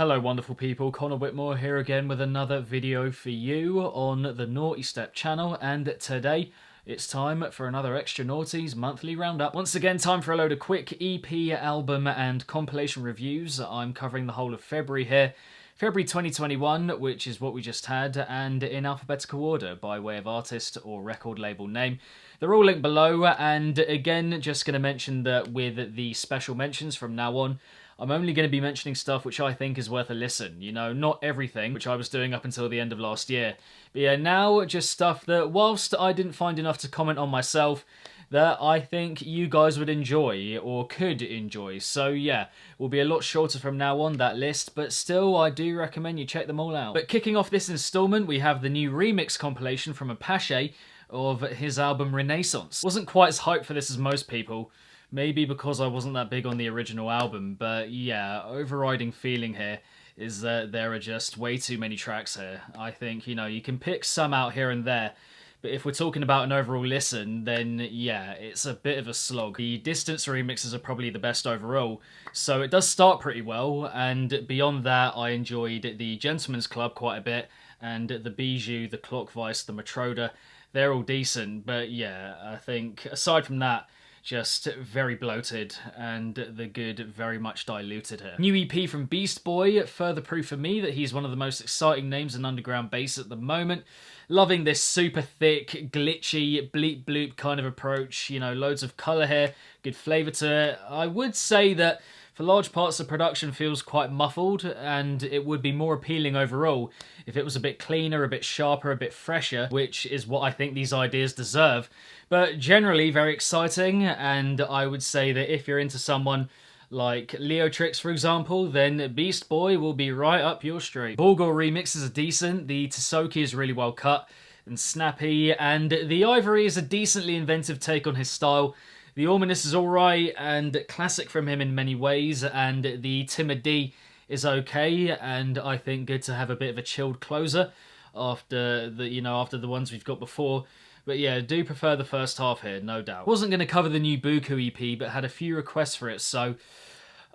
Hello wonderful people, Connor Whitmore here again with another video for you on the Nawtystep channel, and today it's time for another Extra Nawties monthly roundup. Once again, time for a load of quick EP, album and compilation reviews. I'm covering the whole of February here. February 2021, which is what we just had, and in alphabetical order by way of artist or record label name. They're all linked below, and again, just going to mention that with the special mentions from now on, I'm only going to be mentioning stuff which I think is worth a listen. You know, not everything, which I was doing up until the end of last year. But yeah, now just stuff that, whilst I didn't find enough to comment on myself, that I think you guys would enjoy, or could enjoy. So yeah, will be a lot shorter from now on, that list, but still I do recommend you check them all out. But kicking off this installment, we have the new remix compilation from Apashe of his album Renaissance. Wasn't quite as hyped for this as most people. Maybe because I wasn't that big on the original album, but yeah, overriding feeling here is that there are just way too many tracks here. I think, you know, you can pick some out here and there, but if we're talking about an overall listen, then yeah, it's a bit of a slog. The Distance remixes are probably the best overall, so it does start pretty well, and beyond that, I enjoyed the Gentleman's Club quite a bit, and the Bijou, the Clockvice, the Matroda. They're all decent, but yeah, I think aside from that, just very bloated, and the good very much diluted here. New EP from Beast Boy, further proof for me that he's one of the most exciting names in underground bass at the moment. Loving this super thick, glitchy, bleep bloop kind of approach, you know, loads of colour here, good flavour to it. I would say that for large parts the production feels quite muffled, and it would be more appealing overall if it was a bit cleaner, a bit sharper, a bit fresher, which is what I think these ideas deserve. But generally very exciting, and I would say that if you're into someone like Leotrix, for example, then Beast Boy will be right up your street. Borgore remixes are decent, the Tisoki is really well cut and snappy, and the Ivory is a decently inventive take on his style. The Ominous is alright and classic from him in many ways, and the Timid D is okay, and I think good to have a bit of a chilled closer after the ones we've got before. But yeah, do prefer the first half here, no doubt. Wasn't going to cover the new Buku EP, but had a few requests for it, so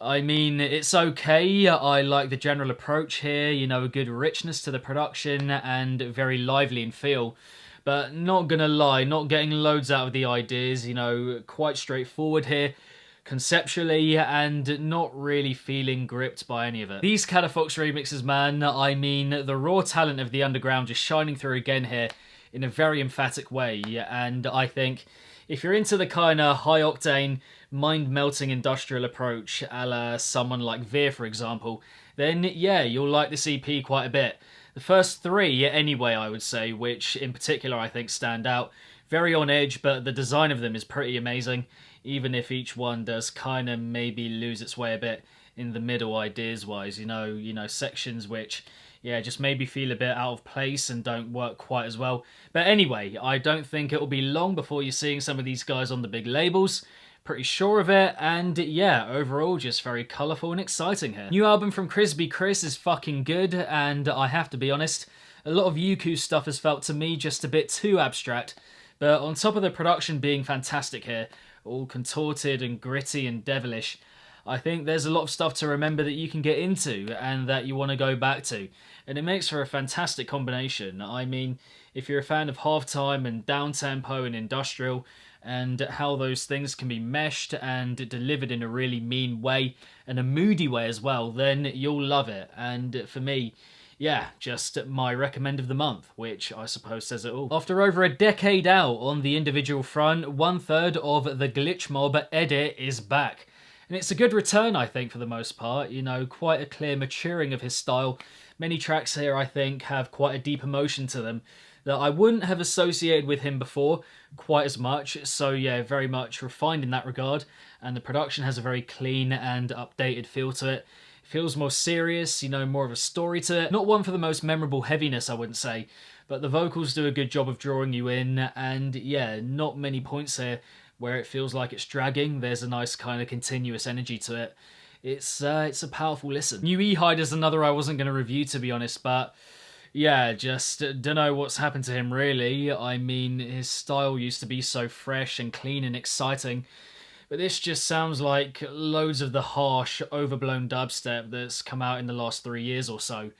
I mean, it's okay. I like the general approach here, you know, a good richness to the production and very lively in feel. But not gonna lie, not getting loads out of the ideas, you know, quite straightforward here conceptually, and not really feeling gripped by any of it. These Catafox remixes, man, I mean, the raw talent of the underground just shining through again here in a very emphatic way, and I think if you're into the kind of high-octane, mind-melting industrial approach, a la someone like Veer, for example, then yeah, you'll like this EP quite a bit. The first three, anyway, I would say, which in particular I think stand out. Very on edge, but the design of them is pretty amazing, even if each one does kind of maybe lose its way a bit in the middle ideas-wise, you know, sections which, yeah, just maybe feel a bit out of place and don't work quite as well. But anyway, I don't think it will be long before you're seeing some of these guys on the big labels. Pretty sure of it, and yeah, overall just very colourful and exciting here. New album from Chrizpy Chriz is fucking good, and I have to be honest, a lot of Yuku stuff has felt to me just a bit too abstract, but on top of the production being fantastic here, all contorted and gritty and devilish, I think there's a lot of stuff to remember that you can get into and that you want to go back to, and it makes for a fantastic combination. I mean, if you're a fan of halftime and downtempo and industrial, and how those things can be meshed and delivered in a really mean way, and a moody way as well, then you'll love it. And for me, yeah, just my recommend of the month, which I suppose says it all. After over a decade out on the individual front, 1/3 of the Glitch Mob edit is back. And it's a good return, I think, for the most part. You know, quite a clear maturing of his style. Many tracks here, I think, have quite a deep emotion to them that I wouldn't have associated with him before quite as much. So yeah, very much refined in that regard. And the production has a very clean and updated feel to it. It feels more serious, you know, more of a story to it. Not one for the most memorable heaviness, I wouldn't say. But the vocals do a good job of drawing you in. And yeah, not many points here where it feels like it's dragging. There's a nice kind of continuous energy to it. It's a powerful listen. New E-Hide is another I wasn't going to review, to be honest, but yeah, just don't know what's happened to him, really. I mean, his style used to be so fresh and clean and exciting, but this just sounds like loads of the harsh, overblown dubstep that's come out in the last 3 years or so.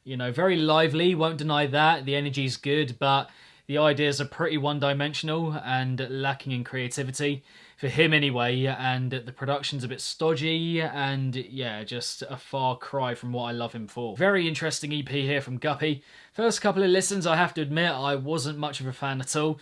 You know, very lively, won't deny that, the energy's good, but the ideas are pretty one-dimensional and lacking in creativity, for him anyway, and the production's a bit stodgy, and yeah, just a far cry from what I love him for. Very interesting EP here from Guppi. First couple of listens, I have to admit, I wasn't much of a fan at all.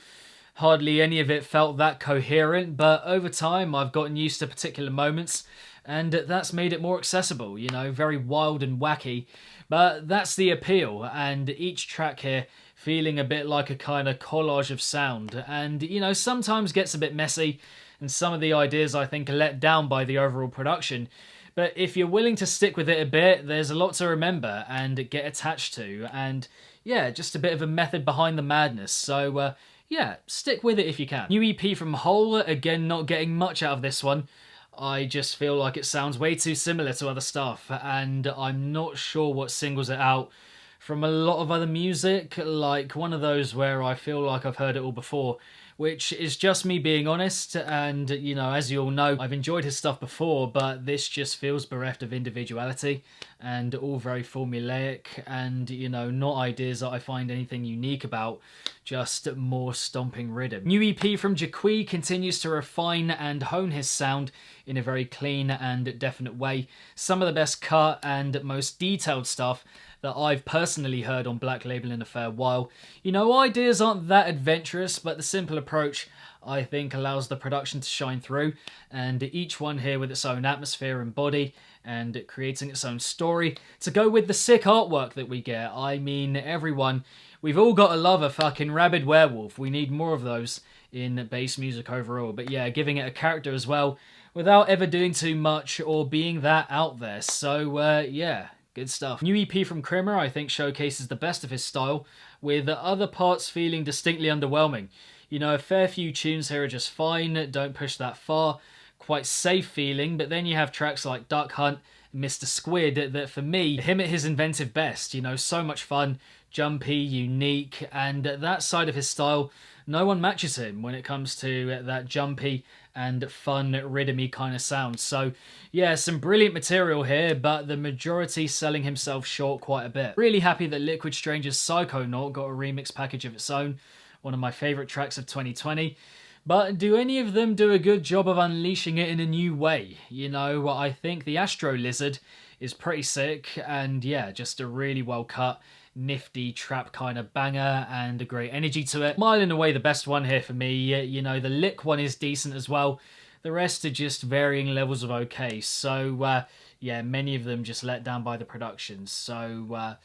Hardly any of it felt that coherent, but over time I've gotten used to particular moments, and that's made it more accessible, you know, very wild and wacky. But that's the appeal, and each track here feeling a bit like a kind of collage of sound, and, you know, sometimes gets a bit messy, and some of the ideas I think are let down by the overall production. But if you're willing to stick with it a bit, there's a lot to remember and get attached to, and yeah, just a bit of a method behind the madness, so yeah, stick with it if you can. New EP from Hole, again not getting much out of this one. I just feel like it sounds way too similar to other stuff, and I'm not sure what singles it out from a lot of other music, like one of those where I feel like I've heard it all before, which is just me being honest, and, you know, as you all know, I've enjoyed his stuff before, but this just feels bereft of individuality, and all very formulaic, and, you know, not ideas that I find anything unique about, just more stomping rhythm. New EP from Jiqui continues to refine and hone his sound in a very clean and definite way. Some of the best cut and most detailed stuff that I've personally heard on Black Label in a fair while. You know, ideas aren't that adventurous, but the simple approach, I think, allows the production to shine through, and each one here with its own atmosphere and body, and creating its own story, to go with the sick artwork that we get. I mean, everyone, we've all got to love a fucking rabid werewolf. We need more of those in bass music overall, but yeah, giving it a character as well, without ever doing too much or being that out there, so yeah. Good stuff. New EP from Krimmer, I think, showcases the best of his style, with other parts feeling distinctly underwhelming. You know, a fair few tunes here are just fine, don't push that far, quite safe feeling, but then you have tracks like Duck Hunt and Mr. Squid that, for me, him at his inventive best. You know, so much fun, jumpy, unique, and that side of his style, no one matches him when it comes to that jumpy and fun, rhythmy kind of sound. So yeah, some brilliant material here, but the majority selling himself short quite a bit. Really happy that Liquid Stranger's Psychonaut got a remix package of its own, one of my favourite tracks of 2020. But do any of them do a good job of unleashing it in a new way? You know, I think the Astro Lizard is pretty sick, and yeah, just a really well cut, nifty trap kind of banger and a great energy to it. Mile and away the best one here for me. You know, the Lick one is decent as well. The rest are just varying levels of okay. So yeah, many of them just let down by the production. So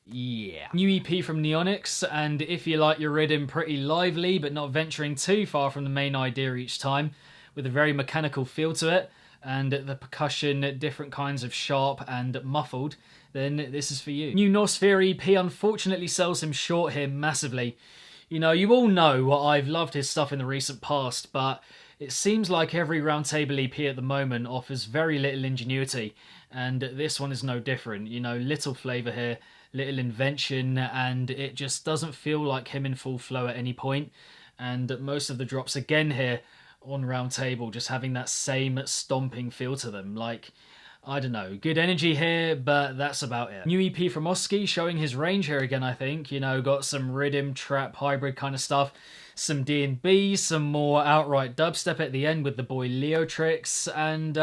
yeah. New EP from Neonix, and if you like your rhythm pretty lively but not venturing too far from the main idea each time, with a very mechanical feel to it, and the percussion different kinds of sharp and muffled, then this is for you. New Nosphere EP unfortunately sells him short here massively. You know, you all know I've loved his stuff in the recent past, but it seems like every Roundtable EP at the moment offers very little ingenuity, and this one is no different. You know, little flavour here, little invention, and it just doesn't feel like him in full flow at any point. And most of the drops again here on Roundtable just having that same stomping feel to them. Like, I don't know, good energy here, but that's about it. New EP from Oski, showing his range here again, I think. You know, got some rhythm, trap, hybrid kind of stuff, some D&B, some more outright dubstep at the end with the boy Leo tricks, and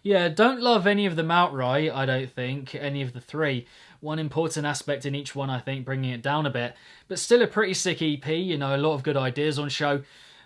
yeah, don't love any of them outright, I don't think, any of the three. One important aspect in each one, I think, bringing it down a bit, but still a pretty sick EP, you know, a lot of good ideas on show.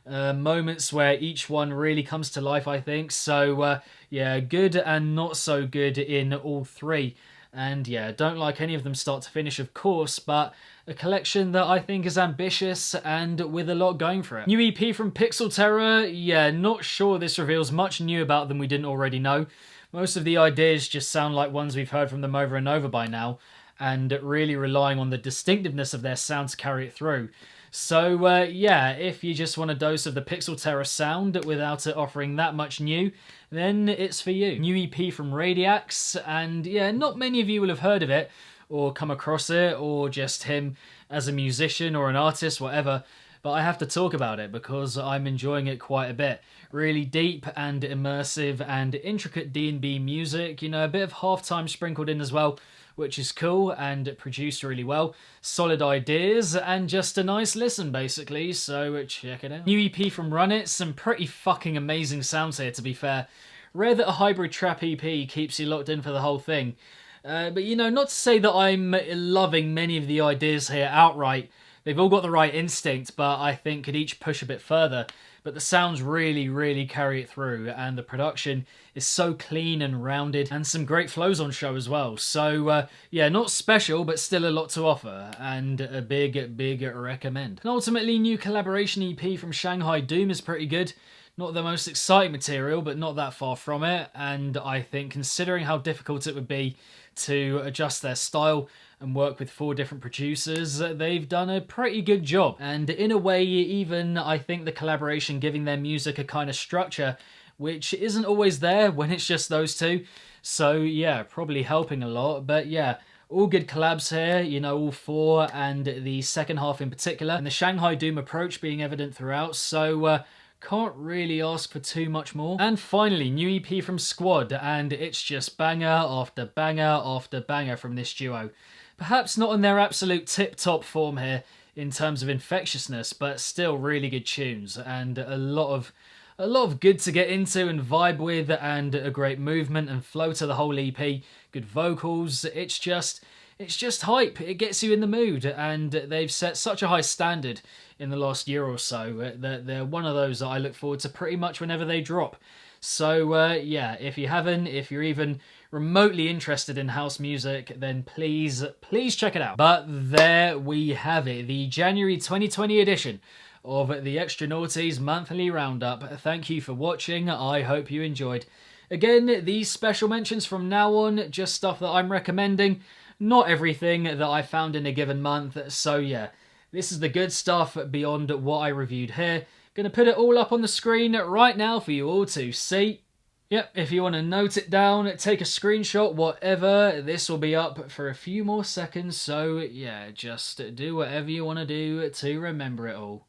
Moments where each one really comes to life, I think. So yeah, good and not so good in all three. And yeah, don't like any of them start to finish, of course, but a collection that I think is ambitious and with a lot going for it. New EP from Pixel Terror, yeah, not sure this reveals much new about them we didn't already know. Most of the ideas just sound like ones we've heard from them over and over by now, and really relying on the distinctiveness of their sound to carry it through. So yeah, if you just want a dose of the Pixel Terror sound without it offering that much new, then it's for you. New EP from Radiax, and yeah, not many of you will have heard of it, or come across it, or just him as a musician or an artist, whatever. but I have to talk about it because I'm enjoying it quite a bit. Really deep and immersive and intricate D&B music, you know, a bit of halftime sprinkled in as well, which is cool and produced really well. Solid ideas and just a nice listen, basically, so check it out. New EP from Run It, some pretty fucking amazing sounds here, to be fair. Rare that a hybrid trap EP keeps you locked in for the whole thing. But, you know, not to say that I'm loving many of the ideas here outright. They've all got the right instinct, but I think could each push a bit further. But the sounds really carry it through, and the production is so clean and rounded, and some great flows on show as well. So, yeah, not special, but still a lot to offer, and a big recommend. And ultimately, new collaboration EP from Shanghai Doom is pretty good. Not the most exciting material, but not that far from it, and I think considering how difficult it would be to adjust their style and work with 4 different producers, they've done a pretty good job. And in a way, even I think the collaboration giving their music a kind of structure, which isn't always there when it's just those two. So yeah, probably helping a lot, but yeah. All good collabs here, you know, all 4, and the second half in particular, and the Shanghai Doom approach being evident throughout, so can't really ask for too much more. And finally, new EP from Squad, and it's just banger after banger after banger from this duo. Perhaps not in their absolute tip-top form here in terms of infectiousness, but still really good tunes, and a lot of good to get into and vibe with, and a great movement and flow to the whole EP. Good vocals, it's just hype. It gets you in the mood, and they've set such a high standard in the last year or so that they're one of those that I look forward to pretty much whenever they drop. So yeah, if you're even remotely interested in house music, then please check it out. But there we have it, the January 2020 edition of the Extra Nawties monthly roundup. Thank you for watching. I hope you enjoyed. Again, these special mentions from now on, just stuff that I'm recommending, not everything that I found in a given month. So yeah, this is the good stuff beyond what I reviewed here. Gonna put it all up on the screen right now for you all to see. Yep, if you want to note it down, take a screenshot, whatever, this will be up for a few more seconds, so yeah, just do whatever you want to do to remember it all.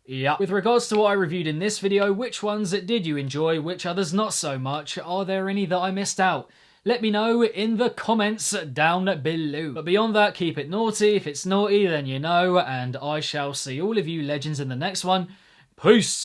Yeah. With regards to what I reviewed in this video, which ones did you enjoy, which others not so much? Are there any that I missed out? Let me know in the comments down below. But beyond that, keep it naughty. If it's naughty, then you know, and I shall see all of you legends in the next one. Peace!